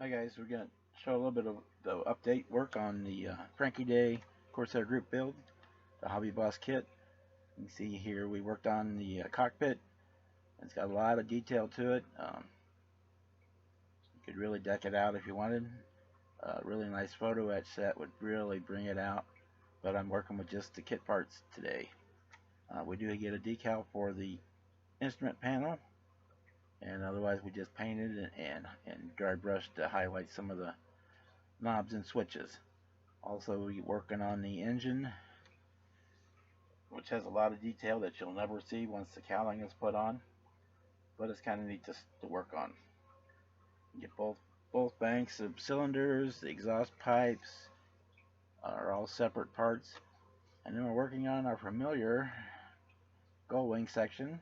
Hi guys, we're going to show a little bit of the update work on the Frankie Day Corsair Group Build, the Hobby Boss kit. You can see here we worked on the cockpit. It's got a lot of detail to it. You could really deck it out if you wanted. A really nice photo etch set would really bring it out, but I'm working with just the kit parts today. We do get a decal for the instrument panel, and otherwise we just painted and dry brushed to highlight some of the knobs and switches. Also working on the engine, which has a lot of detail that you'll never see once the cowling is put on, but it's kind of neat to work on. You get both banks of cylinders, the exhaust pipes are all separate parts, and then we're working on our familiar Gull Wing section.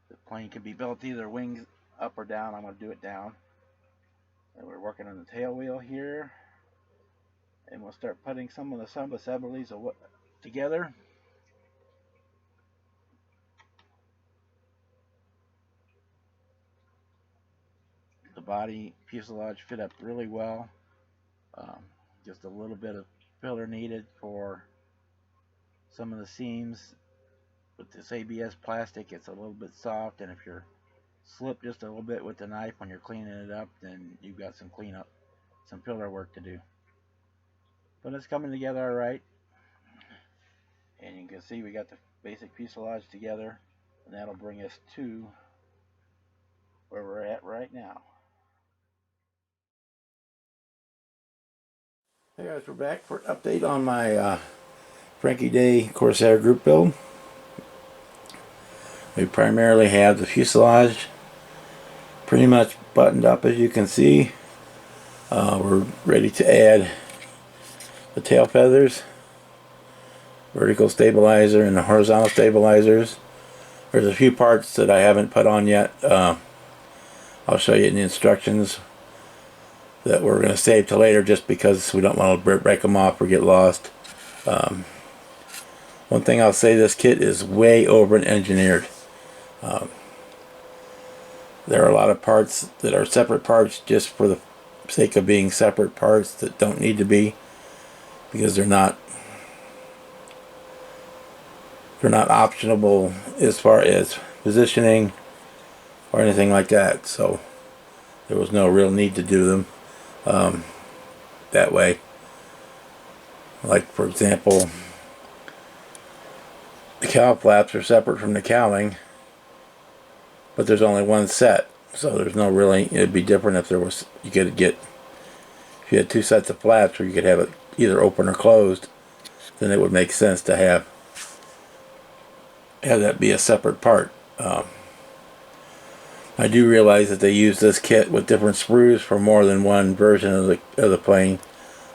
The plane can be built either wings up or down. I'm going to do it down. And we're working on the tail wheel here, and we'll start putting some of the sub-assemblies together. The body fuselage fit up really well. Just a little bit of filler needed for some of the seams. With this ABS plastic, it's a little bit soft, and if you're slip just a little bit with the knife when you're cleaning it up, then you've got some cleanup, some filler work to do. But it's coming together all right, and you can see we got the basic fuselage together, and that'll bring us to where we're at right now. Hey guys, we're back for an update on my Frankie Day Corsair Group Build. We primarily have the fuselage pretty much buttoned up, as you can see. We're ready to add the tail feathers, vertical stabilizer, and the horizontal stabilizers. There's a few parts that I haven't put on yet. I'll show you in the instructions that we're going to save till later, just because we don't want to break them off or get lost. One thing I'll say, this kit is way over engineered. There are a lot of parts that are separate parts just for the sake of being separate parts that don't need to be, because they're not optionable as far as positioning or anything like that. So there was no real need to do them that way. Like, for example, the cowl flaps are separate from the cowling, but there's only one set, so there's no really, it'd be different if there was, if you had two sets of flaps where you could have it either open or closed, then it would make sense to have that be a separate part. I do realize that they use this kit with different sprues for more than one version of the plane.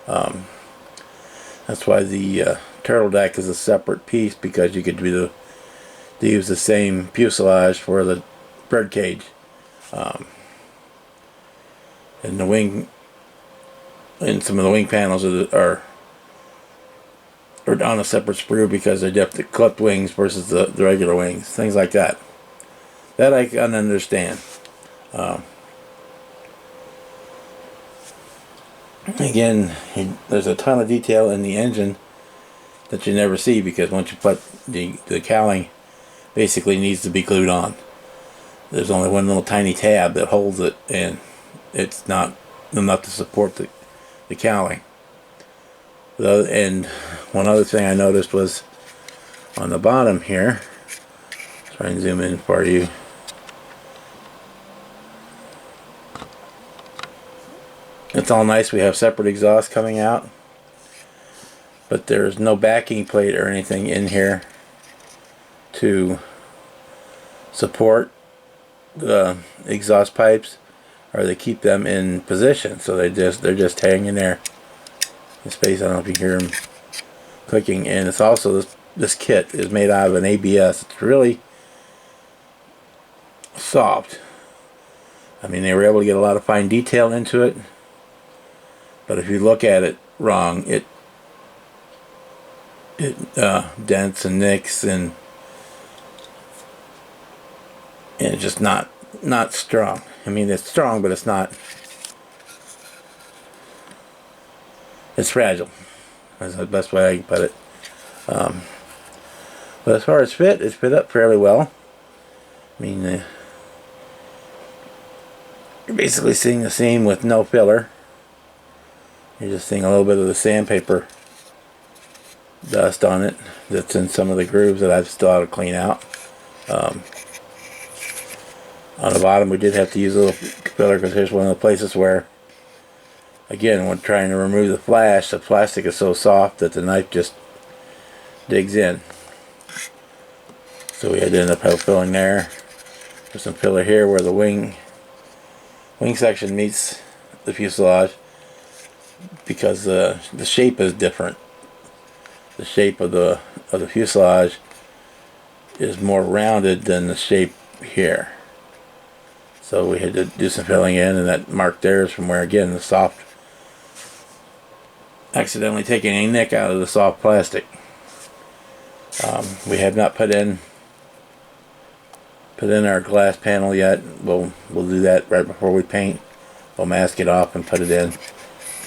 That's why the turtle deck is a separate piece, because you could use the same fuselage for the bird cage. And the wing, and some of the wing panels are on a separate sprue because they're the clipped wings versus the regular wings, things like that. That I can understand. Again, there's a ton of detail in the engine that you never see, because once you put the cowling, basically needs to be glued on. There's only one little tiny tab that holds it, and it's not enough to support the cowling. And one other thing I noticed was on the bottom here, try and zoom in for you. It's all nice, we have separate exhaust coming out, but there's no backing plate or anything in here to support the exhaust pipes, or they keep them in position, so they're just hanging there in space. I don't know if you hear them clicking. And it's also, this kit is made out of an ABS. It's really soft. I mean, they were able to get a lot of fine detail into it, but if you look at it wrong, it dents and nicks, and and it's just not strong. I mean, it's strong, but it's not. It's fragile. That's the best way I can put it. But as far as fit, it's fit up fairly well. I mean, you're basically seeing the seam with no filler. You're just seeing a little bit of the sandpaper dust on it that's in some of the grooves that I've still had to clean out. On the bottom we did have to use a little filler because here's one of the places where, again, when trying to remove the flash, the plastic is so soft that the knife just digs in. So we had to end up filling there. There's some filler here where the wing section meets the fuselage, because the shape is different. The shape of the fuselage is more rounded than the shape here. So we had to do some filling in, and that mark there is from where, again, the soft, accidentally taking a nick out of the soft plastic. We have not put in our glass panel yet. We'll do that right before we paint. We'll mask it off and put it in.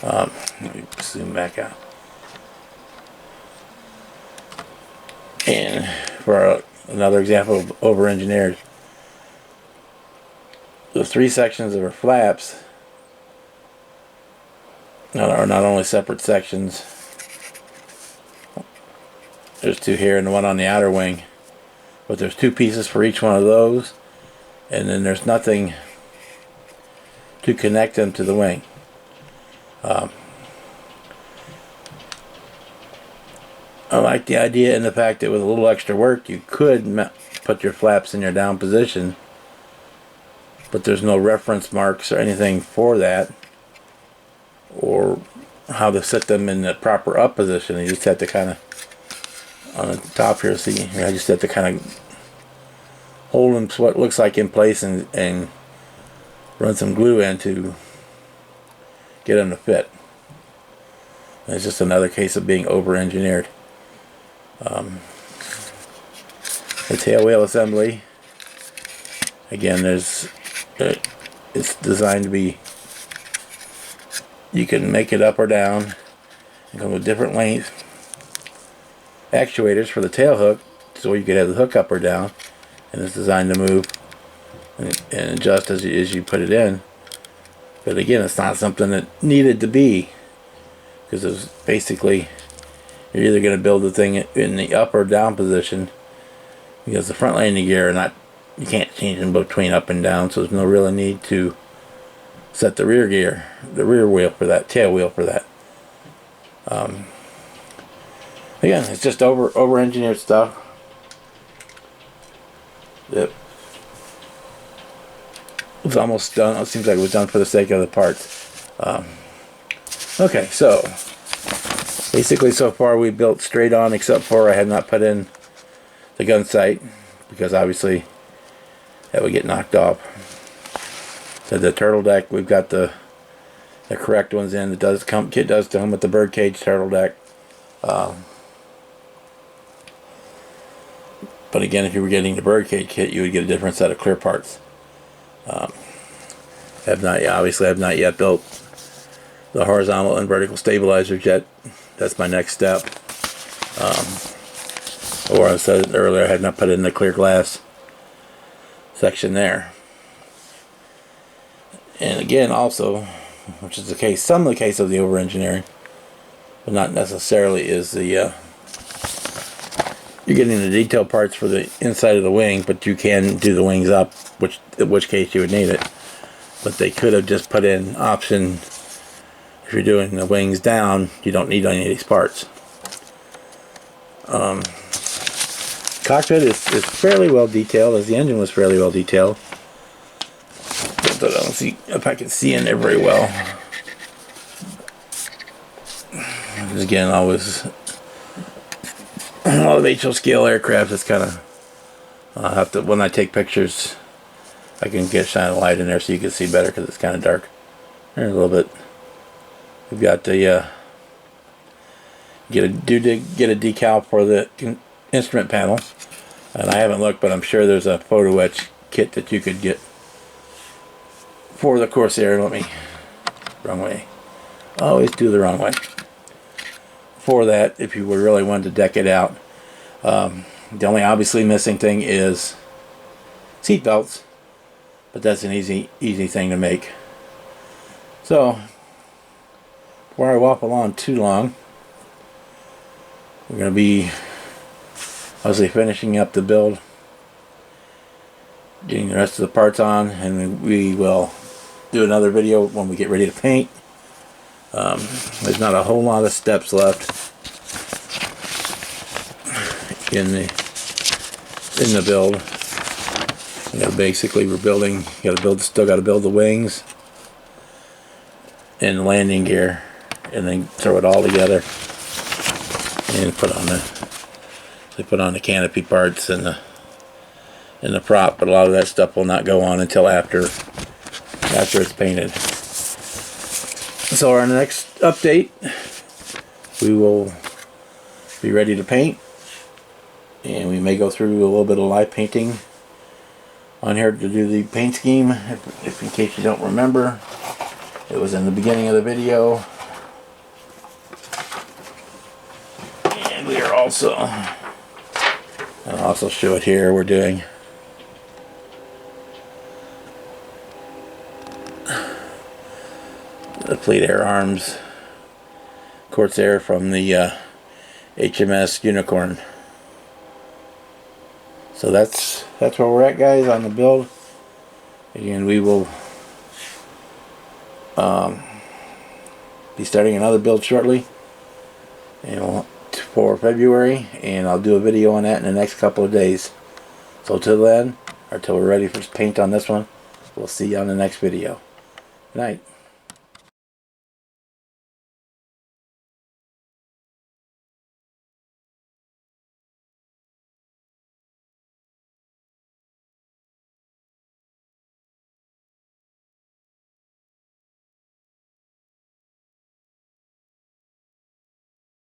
Let me zoom back out. And for another example of over-engineered, the 3 sections of our flaps are not only separate sections. There's 2 here and the one on the outer wing, but there's 2 pieces for each one of those, and then there's nothing to connect them to the wing. I like the idea and the fact that with a little extra work you could put your flaps in your down position, but there's no reference marks or anything for that, or how to set them in the proper up position. You just have to kind of, on the top here, see, I just have to kind of hold them what looks like in place and run some glue in to get them to fit. And it's just another case of being over-engineered. The tailwheel assembly, again, it's designed to be, you can make it up or down and come with different length actuators for the tail hook, so you could have the hook up or down, and it's designed to move and adjust as you put it in. But again, it's not something that needed to be, because it's basically, you're either going to build the thing in the up or down position, because the front landing gear are not, you can't change them between up and down, so there's no real need to set the rear gear, the rear wheel for that, tail wheel for that. Again, it's just over-engineered stuff. Yep. It's almost done. It seems like it was done for the sake of the parts. Okay, so basically so far we built straight on, except for I had not put in the gun sight, because obviously that would get knocked off. So the turtle deck, we've got the correct ones in. Kit does come with the birdcage turtle deck. But again, if you were getting the birdcage kit, you would get a different set of clear parts. Obviously I've not yet built the horizontal and vertical stabilizers yet. That's my next step. Or I said earlier, I had not put in the clear glass section there. And again, also, which is the case, some of the case of the over-engineering, but not necessarily, is the you're getting the detail parts for the inside of the wing, but you can do the wings up, in which case you would need it. But they could have just put in option, if you're doing the wings down, you don't need any of these parts. Cockpit is fairly well detailed, as the engine was fairly well detailed. But I don't see if I can see in there very well. Again, always a lot of HO scale aircraft. It's kind of, I'll have to, when I take pictures, I can shine a light in there so you can see better, because it's kind of dark. There's a little bit. We've got the get a decal for the instrument panel, and I haven't looked, but I'm sure there's a photo etch kit that you could get for the Corsair. Wrong way. Always do the wrong way. For that, if you were really wanted to deck it out. The only obviously missing thing is seat belts, but that's an easy thing to make. So, before I waffle on too long, we're going to be obviously finishing up the build, getting the rest of the parts on, and we will do another video when we get ready to paint. There's not a whole lot of steps left in the build. You know, basically we're building. Still got to build the wings and landing gear, and then throw it all together and put on the canopy parts and the prop. But a lot of that stuff will not go on until after it's painted. So our next update, we will be ready to paint, and we may go through a little bit of live painting on here to do the paint scheme. If in case you don't remember, it was in the beginning of the video, and we are also, I'll also show it here. We're doing the Fleet Air Arms Corsair from the H.M.S. Unicorn. So that's where we're at, guys, on the build. Again, we will be starting another build shortly, and for February, and I'll do a video on that in the next couple of days. So till then, or till we're ready for paint on this one, we'll see you on the next video. Good night.